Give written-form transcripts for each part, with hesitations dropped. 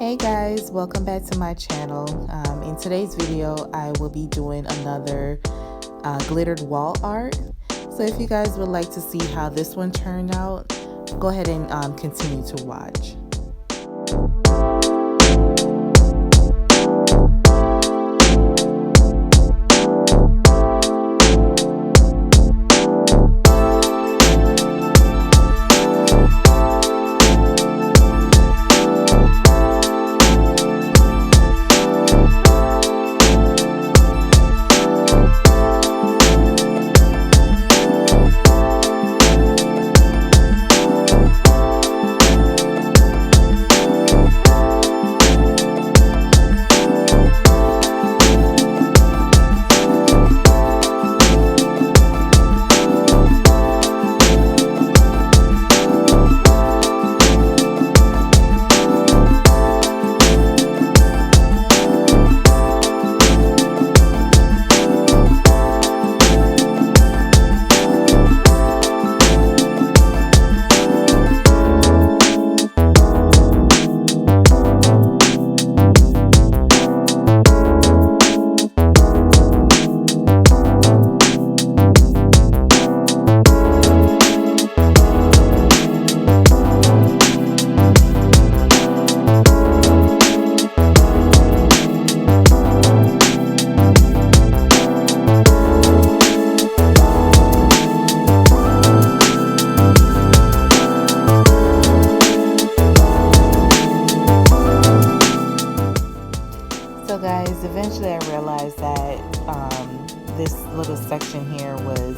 Hey guys, welcome back to my channel. In today's video, I will be doing another glittered wall art. So if you guys would like to see how this one turned out, go ahead and continue to watch. So guys, eventually I realized that this little section here was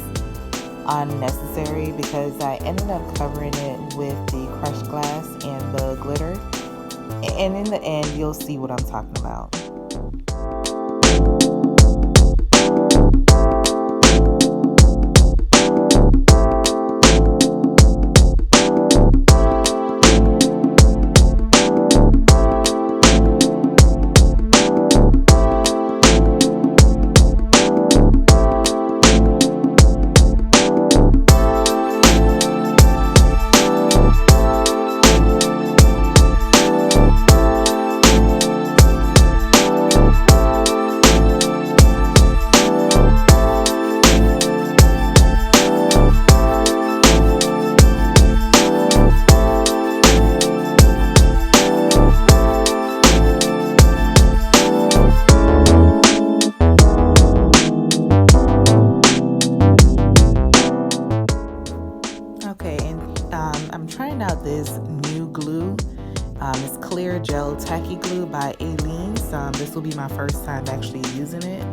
unnecessary because I ended up covering it with the crushed glass and the glitter. And in the end, you'll see what I'm talking about. Okay, and I'm trying out this new glue. It's clear gel tacky glue by Aileen. So this will be my first time actually using it.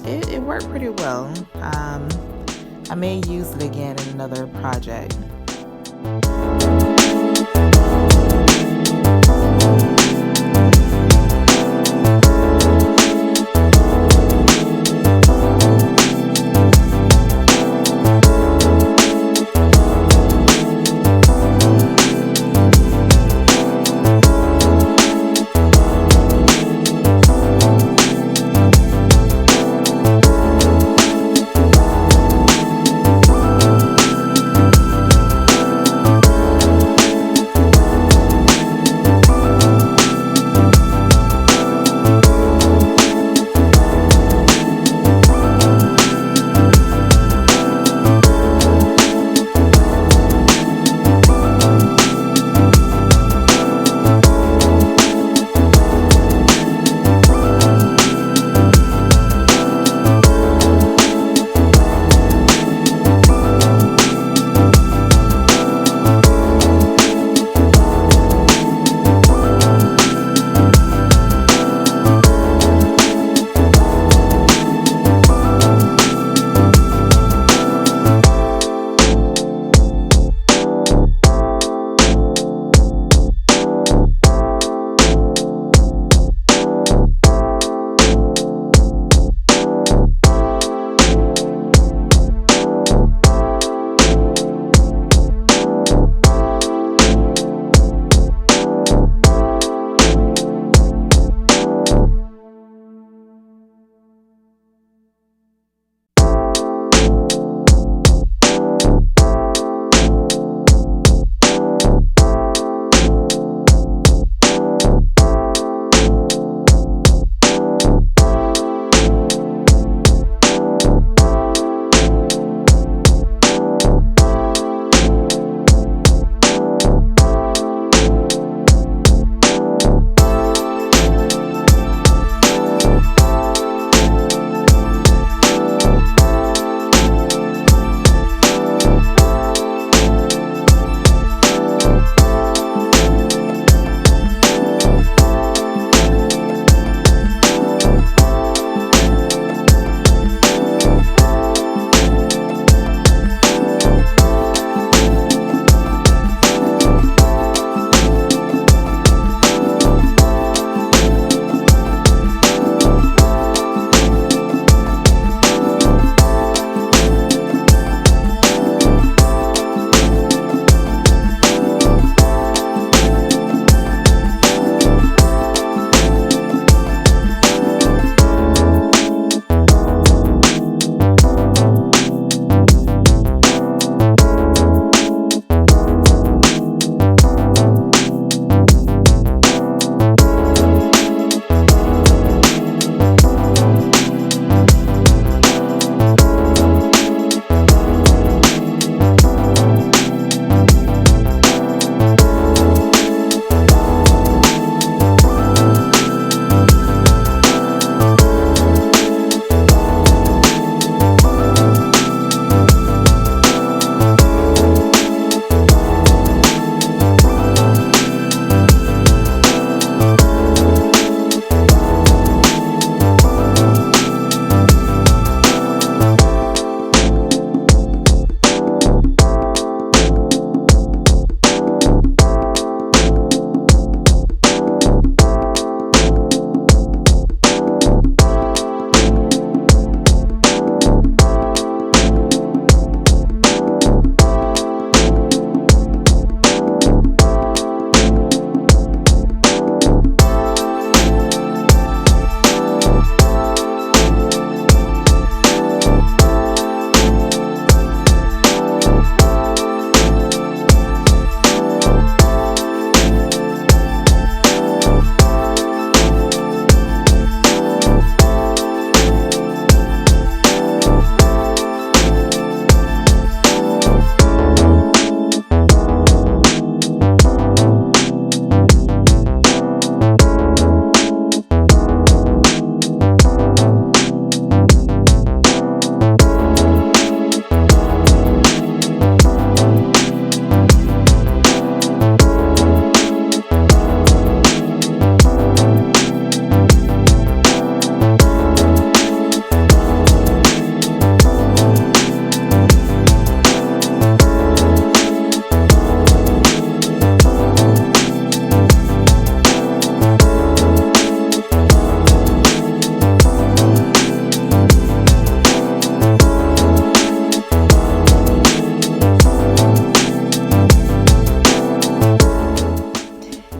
It worked pretty well. I may use it again in another project.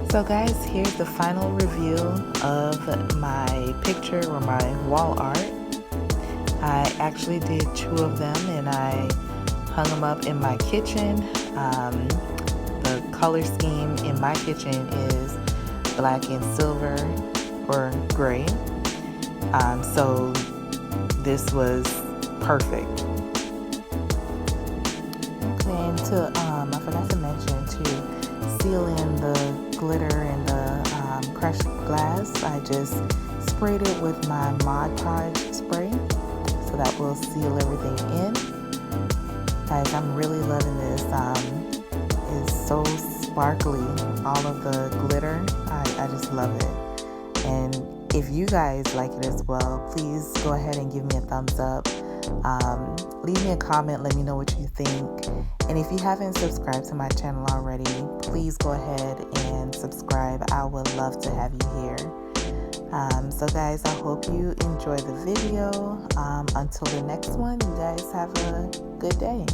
So guys, here's the final review of my picture or my wall art. I actually did 2 of them and I hung them up in my kitchen. The color scheme in my kitchen is black and silver or gray. So this was perfect. And I forgot to mention to seal in the glitter and the crushed glass, I just sprayed it with my Podge spray, so that will seal everything in. Guys, I'm really loving this. It's so sparkly, all of the glitter. I just love it. And if you guys like it as well, please go ahead and give me a thumbs up. Leave me a comment, let me know what you think. And if you haven't subscribed to my channel already, please go ahead and subscribe. I would love to have you here. So guys, I hope you enjoy the video. Until the next one, you guys have a good day.